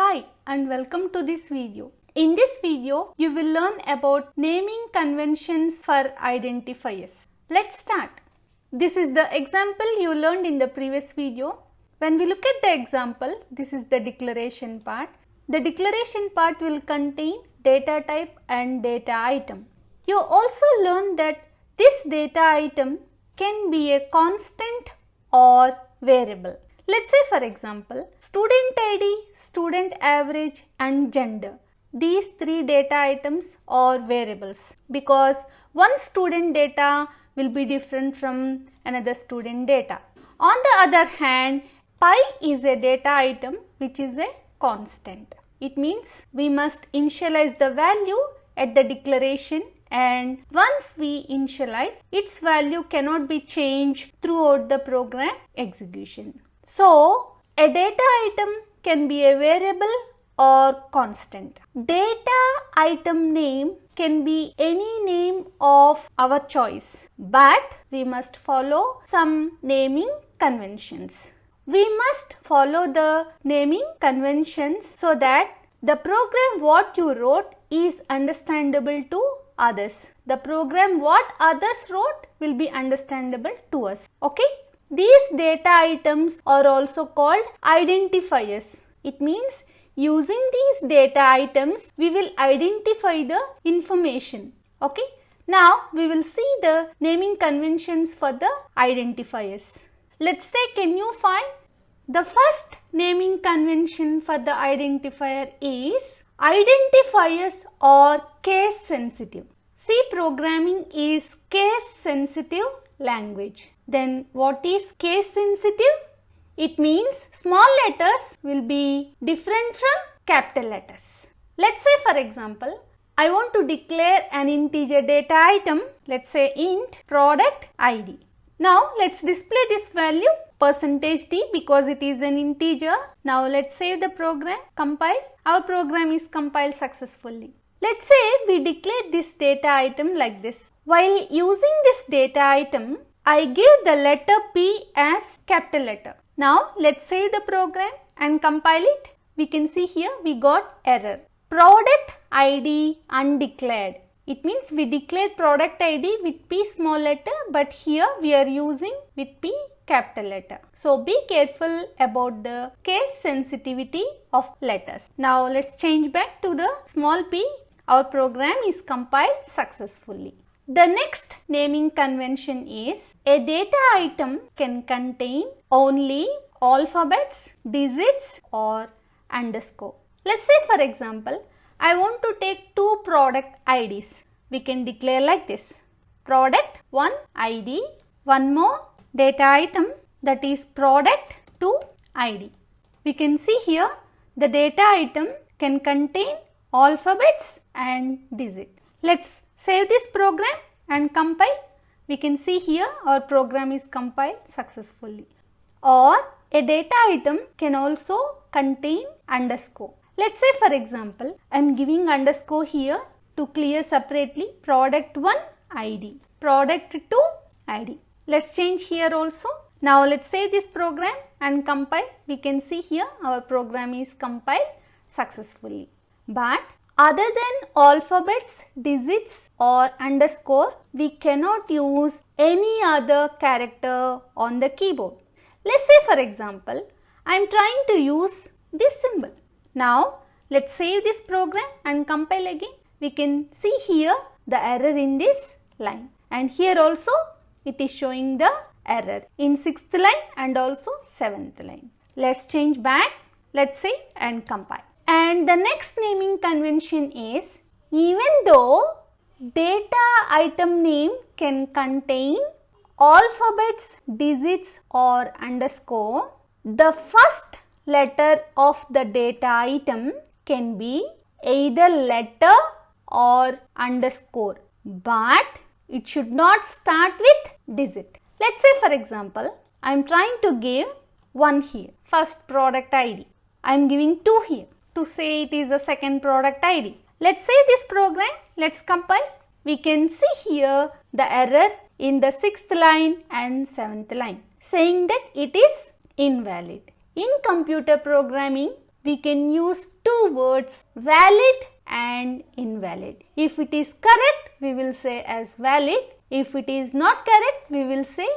Hi and welcome to this video. In this video, you will learn about naming conventions for identifiers. Let's start. This is the example you learned in the previous video. When we look at the example, this is the declaration part. The declaration part will contain data type and data item. You also learned that this data item can be a constant or variable. Let's say for example, student ID, student average and gender. These three data items are variables because one student data will be different from another student data. On the other hand, pi is a data item which is a constant. It means we must initialize the value at the declaration, and once we initialize, its value cannot be changed throughout the program execution. So, a data item can be a variable or constant. Data item name can be any name of our choice, but we must follow some naming conventions. We must follow the naming conventions so that the program what you wrote is understandable to others. The program what others wrote will be understandable to us. Okay? These data items are also called identifiers. It means using these data items, we will identify the information. Okay? Now, we will see the naming conventions for the identifiers. Let's take a new file. The first naming convention for the identifier is identifiers are case sensitive. C programming is case sensitive language. Then what is case sensitive? It means small letters will be different from capital letters. Let's say for example, I want to declare an integer data item. Let's say int product ID. Now let's display this value %d because it is an integer. Now let's save the program, compile. Our program is compiled successfully. Let's say we declare this data item like this. While using this data item, I give the letter P as capital letter. Now let's save the program and compile it. We can see here we got error. Product ID undeclared. It means we declared product ID with P small letter, but here we are using with P capital letter. So be careful about the case sensitivity of letters. Now let's change back to the small p. Our program is compiled successfully. The next naming convention is a data item can contain only alphabets, digits or underscore. Let's say for example, I want to take two product IDs. We can declare like this. Product 1 ID, one more data item that is product 2 ID. We can see here the data item can contain alphabets and digit. Let's save this program and compile. We can see here our program is compiled successfully. Or a data item can also contain underscore. Let's say for example, I am giving underscore here to clear separately product 1 ID, product 2 ID. Let's change here also. Now let's save this program and compile. We can see here our program is compiled successfully. But other than alphabets, digits or underscore, we cannot use any other character on the keyboard. Let's say for example, I am trying to use this symbol. Now let's save this program and compile again. We can see here the error in this line, and here also it is showing the error in 6th line and also 7th line. Let's change back. Let's save and compile. And the next naming convention is, even though data item name can contain alphabets, digits or underscore, the first letter of the data item can be either letter or underscore, but it should not start with digit. Let's say for example, I am trying to give 1 here, first product ID. I am giving 2 here to say it is a second product ID. Let's save this program. Let's compile. We can see here the error in the 6th line and 7th line saying that it is invalid. In computer programming, we can use two words, valid and invalid. If it is correct, we will say as valid. If it is not correct, we will say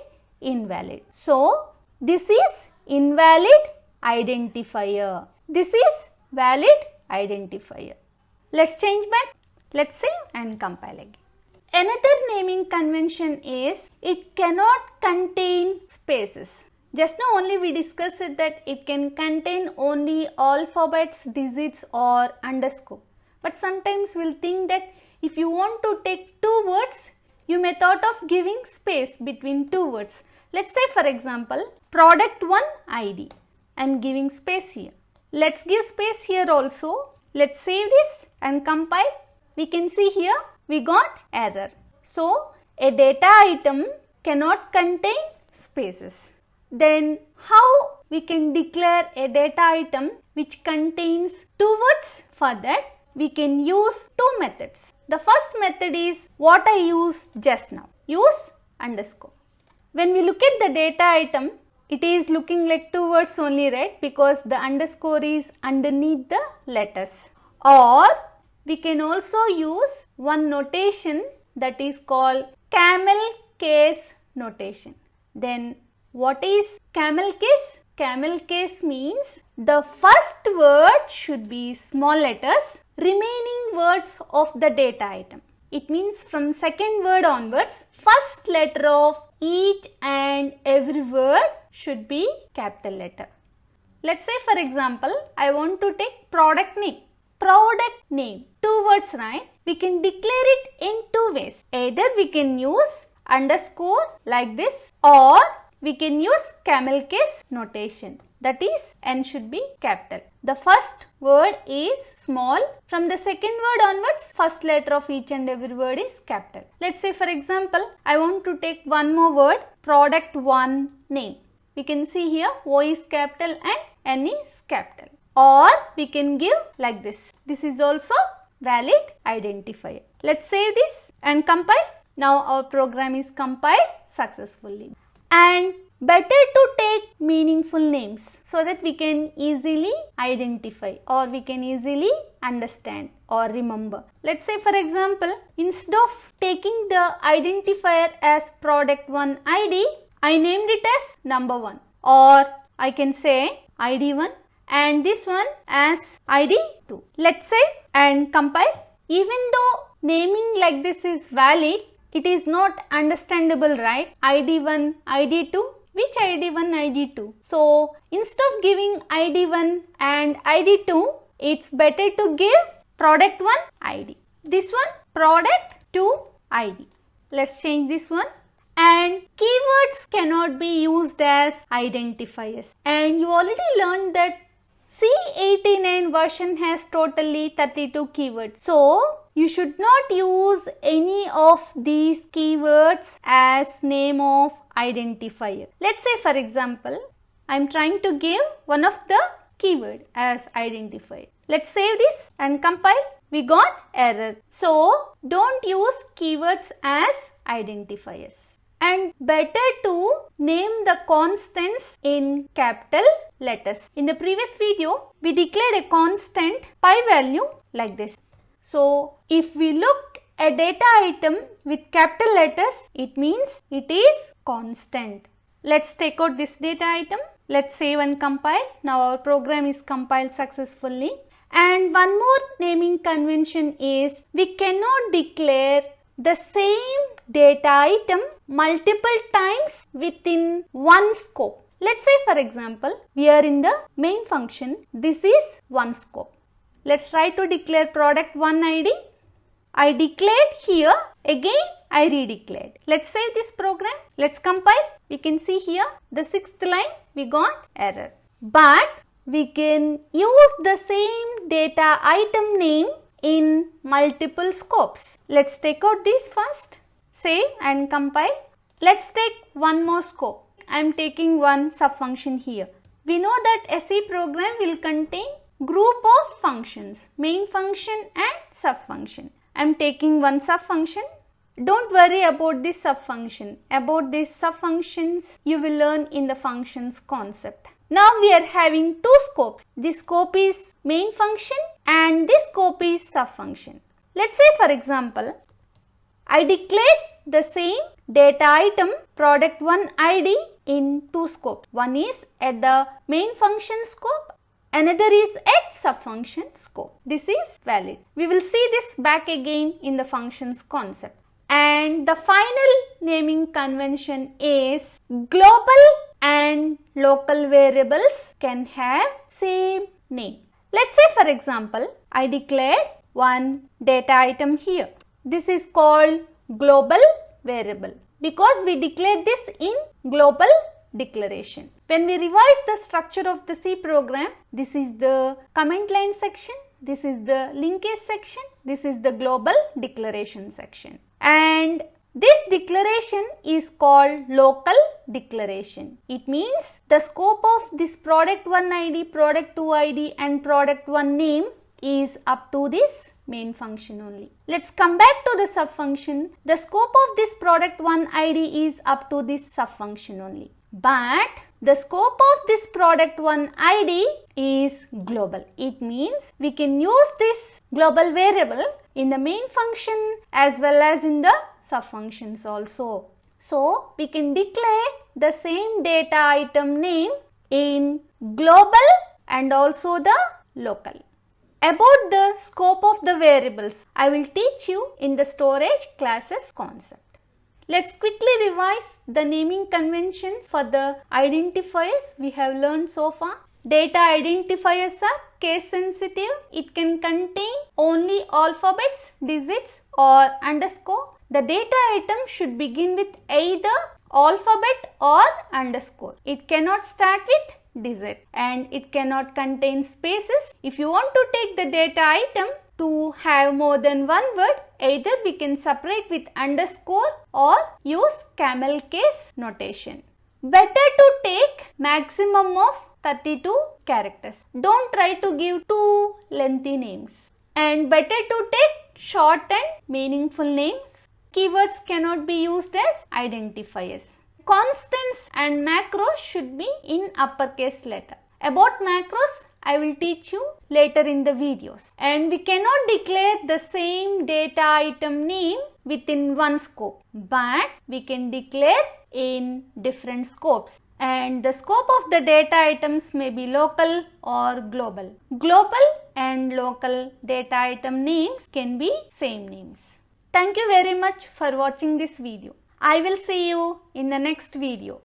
invalid. So, this is invalid identifier. This is valid identifier. Let's change back. Let's save and compile again. Another naming convention is it cannot contain spaces. Just now only we discussed that it can contain only alphabets, digits or underscore. But sometimes we'll think that if you want to take two words, you may thought of giving space between two words. Let's say for example, product 1 ID. I am giving space here. Let's give space here also. Let's save this and compile. We can see here we got error. So, a data item cannot contain spaces. Then how we can declare a data item which contains two words? For that we can use two methods. The first method is what I used just now. Use underscore. When we look at the data item, it is looking like two words only, right? Because the underscore is underneath the letters. Or we can also use one notation that is called camel case notation. Then what is camel case? Camel case means the first word should be small letters, remaining words of the data item. It means from second word onwards, first letter of each and every word should be capital letter. Let's say for example, I want to take product name. Product name, two words, right? We can declare it in two ways. Either we can use underscore like this or we can use camel case notation. That is N should be capital. The first word is small. From the second word onwards, first letter of each and every word is capital. Let's say for example, I want to take one more word, product 1 name. We can see here O is capital and N is capital. Or we can give like this. This is also valid identifier. Let's save this and compile. Now our program is compiled successfully. And better to take meaningful names so that we can easily identify or we can easily understand or remember. Let's say for example, instead of taking the identifier as product 1 ID, I named it as number 1. Or I can say ID 1 and this one as ID 2. Let's say and compile. Even though naming like this is valid, it is not understandable, right? ID 1, ID 2. Which ID 1, ID 2? So, instead of giving ID 1 and ID 2, it's better to give product 1 ID. This one product 2 ID. Let's change this one. And keywords cannot be used as identifiers. And you already learned that C89 version has totally 32 keywords. So, you should not use any of these keywords as name of identifier. Let's say for example, I am trying to give one of the keyword as identifier. Let's save this and compile. We got error. So, don't use keywords as identifiers. And better to name the constants in capital letters. In the previous video, we declared a constant pi value like this. So, if we look a data item with capital letters, it means it is constant. Let's take out this data item. Let's save and compile. Now our program is compiled successfully. And one more naming convention is we cannot declare the same data item multiple times within one scope. Let's say for example, we are in the main function. This is one scope. Let's try to declare product 1 ID. I declared here, again I redeclared. Let's save this program. Let's compile. We can see here the 6th line we got error. But we can use the same data item name in multiple scopes. Let's take out this first. Save and compile. Let's take one more scope. I am taking one subfunction here. We know that SE program will contain group of functions, main function and subfunction. I am taking one subfunction. Don't worry about this subfunction. About these subfunctions you will learn in the functions concept. Now we are having two scopes. This scope is main function and this scope is subfunction. Let's say for example, I declared the same data item product 1 ID in two scopes. One is at the main function scope, another is at subfunction scope. This is valid. We will see this back again in the functions concept. And the final naming convention is global and local variables can have same name. Let's say for example, I declared one data item here. This is called global variable because we declared this in global declaration. When we revise the structure of the C program, this is the comment line section, this is the linkage section, this is the global declaration section. And this declaration is called local declaration. It means the scope of this product 1 ID, product 2 ID and product 1 name is up to this main function only. Let's come back to the subfunction. The scope of this product 1 ID is up to this subfunction only. But the scope of this product 1 ID is global. It means we can use this global variable in the main function as well as in the subfunctions also. So we can declare the same data item name in global and also the local. About the scope of the variables, I will teach you in the storage classes concept. Let's quickly revise the naming conventions for the identifiers we have learned so far. Data identifiers are case sensitive. It can contain only alphabets, digits or underscore. The data item should begin with either alphabet or underscore. It cannot start with digit and it cannot contain spaces. If you want to take the data item to have more than one word, either we can separate with underscore or use camel case notation. Better to take maximum of 32 characters. Don't try to give too lengthy names. And better to take short and meaningful names. Keywords cannot be used as identifiers. Constants and macros should be in uppercase letter. About macros, I will teach you later in the videos. And we cannot declare the same data item name within one scope, but we can declare in different scopes. And the scope of the data items may be local or global. Global and local data item names can be same names. Thank you very much for watching this video. I will see you in the next video.